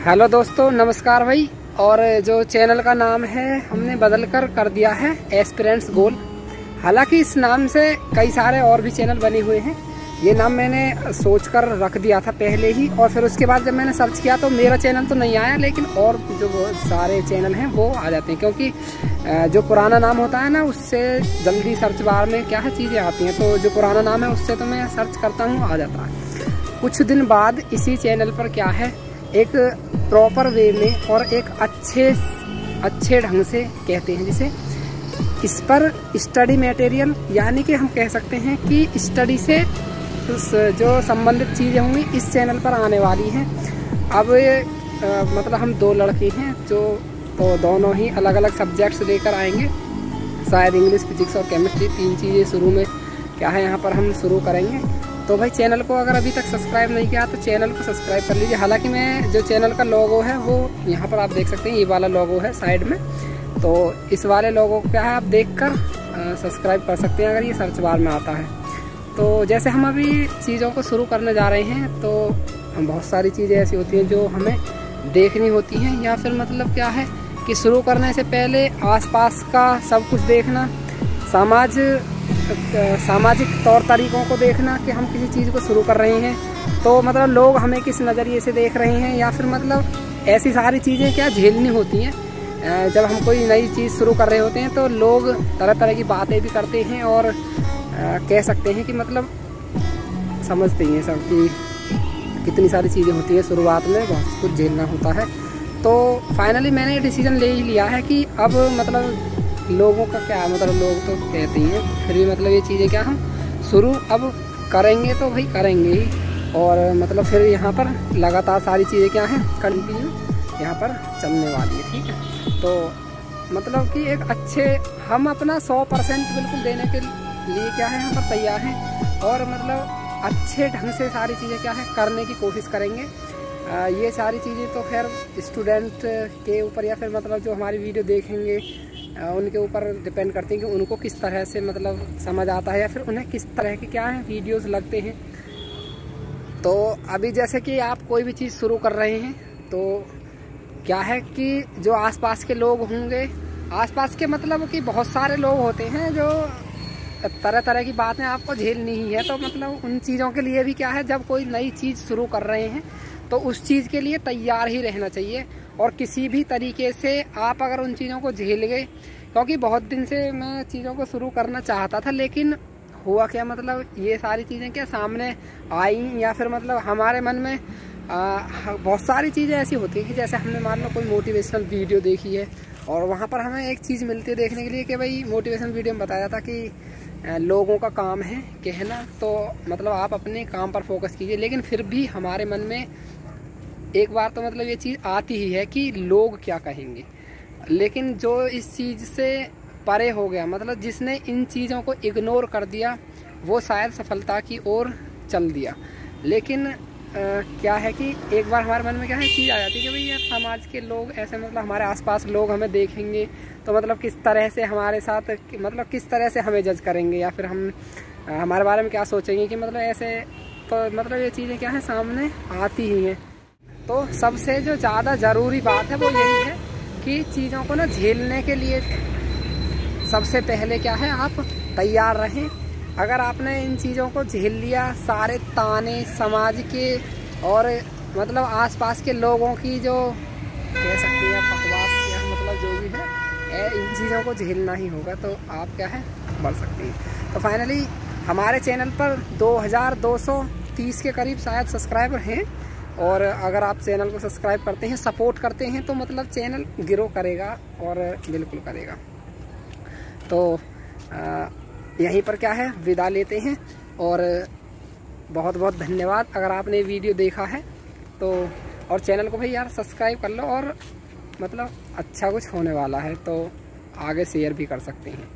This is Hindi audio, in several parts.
हेलो दोस्तों, नमस्कार भाई। और जो चैनल का नाम है हमने बदल कर दिया है एस्पिरेंट्स गोल। हालांकि इस नाम से कई सारे और भी चैनल बने हुए हैं। ये नाम मैंने सोचकर रख दिया था पहले ही, और फिर उसके बाद जब मैंने सर्च किया तो मेरा चैनल तो नहीं आया, लेकिन और जो सारे चैनल हैं वो आ जाते हैं, क्योंकि जो पुराना नाम होता है ना उससे जल्दी सर्च बार में क्या है चीज़ें आती हैं। तो जो पुराना नाम है उससे तो मैं सर्च करता हूँ आ जाता है। कुछ दिन बाद इसी चैनल पर क्या है एक प्रॉपर वे में और एक अच्छे ढंग से कहते हैं जिसे, इस पर स्टडी मटेरियल यानी कि हम कह सकते हैं कि स्टडी से जो संबंधित चीज़ें होंगी इस चैनल पर आने वाली हैं। अब मतलब हम दो लड़के हैं जो तो दोनों ही अलग अलग सब्जेक्ट्स लेकर आएंगे। शायद इंग्लिश, फिजिक्स और केमिस्ट्री, 3 चीज़ें शुरू में क्या है यहाँ पर हम शुरू करेंगे। तो भाई चैनल को अगर अभी तक सब्सक्राइब नहीं किया तो चैनल को सब्सक्राइब कर लीजिए। हालांकि मैं जो चैनल का लोगो है वो यहाँ पर आप देख सकते हैं, ये वाला लोगो है साइड में। तो इस वाले लोगो को क्या है आप देखकर सब्सक्राइब कर सकते हैं अगर ये सर्च बार में आता है। तो जैसे हम अभी चीज़ों को शुरू करने जा रहे हैं तो बहुत सारी चीज़ें ऐसी होती हैं जो हमें देखनी होती हैं, या फिर मतलब क्या है कि शुरू करने से पहले आसपास का सब कुछ देखना, सामाजिक तौर तरीक़ों को देखना कि हम किसी चीज़ को शुरू कर रहे हैं तो मतलब लोग हमें किस नज़रिए से देख रहे हैं, या फिर मतलब ऐसी सारी चीज़ें क्या झेलनी होती हैं। जब हम कोई नई चीज़ शुरू कर रहे होते हैं तो लोग तरह तरह की बातें भी करते हैं और कह सकते हैं कि मतलब समझते ही हैं सब कि कितनी सारी चीज़ें होती हैं, शुरुआत में बहुत कुछ झेलना होता है। तो फाइनली मैंने डिसीजन ले ही लिया है कि अब मतलब लोगों का क्या मतलब, लोग तो कहते ही हैं फिर भी मतलब ये चीज़ें क्या हम शुरू अब करेंगे तो भाई करेंगे ही, और मतलब फिर यहाँ पर लगातार सारी चीज़ें क्या हैं कंटिन्यू यहाँ पर चलने वाली है। ठीक है, तो मतलब कि एक अच्छे हम अपना 100% बिल्कुल देने के लिए क्या है यहाँ पर तैयार हैं, और मतलब अच्छे ढंग से सारी चीज़ें क्या है करने की कोशिश करेंगे। ये सारी चीज़ें तो खैर स्टूडेंट के ऊपर या फिर मतलब जो हमारी वीडियो देखेंगे उनके ऊपर डिपेंड करती हैं कि उनको किस तरह से मतलब समझ आता है या फिर उन्हें किस तरह के क्या है वीडियोस लगते हैं। तो अभी जैसे कि आप कोई भी चीज़ शुरू कर रहे हैं तो क्या है कि जो आसपास के लोग होंगे, आसपास के मतलब कि बहुत सारे लोग होते हैं जो तरह तरह की बातें आपको झेलनी ही है। तो मतलब उन चीज़ों के लिए भी क्या है जब कोई नई चीज़ शुरू कर रहे हैं तो उस चीज़ के लिए तैयार ही रहना चाहिए, और किसी भी तरीके से आप अगर उन चीज़ों को झेल गए, क्योंकि बहुत दिन से मैं चीज़ों को शुरू करना चाहता था लेकिन हुआ क्या मतलब ये सारी चीज़ें क्या सामने आई, या फिर मतलब हमारे मन में बहुत सारी चीज़ें ऐसी होती हैं कि जैसे हमने मान लो कोई मोटिवेशनल वीडियो देखी है और वहाँ पर हमें एक चीज़ मिलती है देखने के लिए कि भाई मोटिवेशनल वीडियो में बताया था कि लोगों का काम है कहना, तो मतलब आप अपने काम पर फोकस कीजिए। लेकिन फिर भी हमारे मन में एक बार तो मतलब ये चीज़ आती ही है कि लोग क्या कहेंगे। लेकिन जो इस चीज़ से परे हो गया, मतलब जिसने इन चीज़ों को इग्नोर कर दिया वो शायद सफलता की ओर चल दिया। लेकिन क्या है कि एक बार हमारे मन में क्या है चीज़ आ जाती है कि भाई यार समाज के लोग ऐसे मतलब हमारे आसपास लोग हमें देखेंगे तो मतलब किस तरह से हमारे साथ मतलब किस तरह से हमें जज करेंगे, या फिर हम हमारे बारे में क्या सोचेंगे कि मतलब ऐसे। तो मतलब ये चीज़ें क्या है सामने आती ही हैं। तो सबसे जो ज़्यादा ज़रूरी बात है वो यही है कि चीज़ों को ना झेलने के लिए सबसे पहले क्या है आप तैयार रहें। अगर आपने इन चीज़ों को झेल लिया, सारे ताने समाज के और मतलब आसपास के लोगों की जो कह सकते हैं बकवास या मतलब जो भी है इन चीज़ों को झेलना ही होगा, तो आप क्या है बढ़ सकती हैं। तो फाइनली हमारे चैनल पर 2230 के करीब शायद सब्सक्राइबर हैं, और अगर आप चैनल को सब्सक्राइब करते हैं, सपोर्ट करते हैं तो मतलब चैनल ग्रो करेगा और बिल्कुल करेगा। तो यहीं पर क्या है विदा लेते हैं, और बहुत बहुत धन्यवाद अगर आपने वीडियो देखा है तो। और चैनल को भाई यार सब्सक्राइब कर लो, और मतलब अच्छा कुछ होने वाला है तो आगे शेयर भी कर सकते हैं।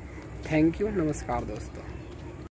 थैंक यू, नमस्कार दोस्तों।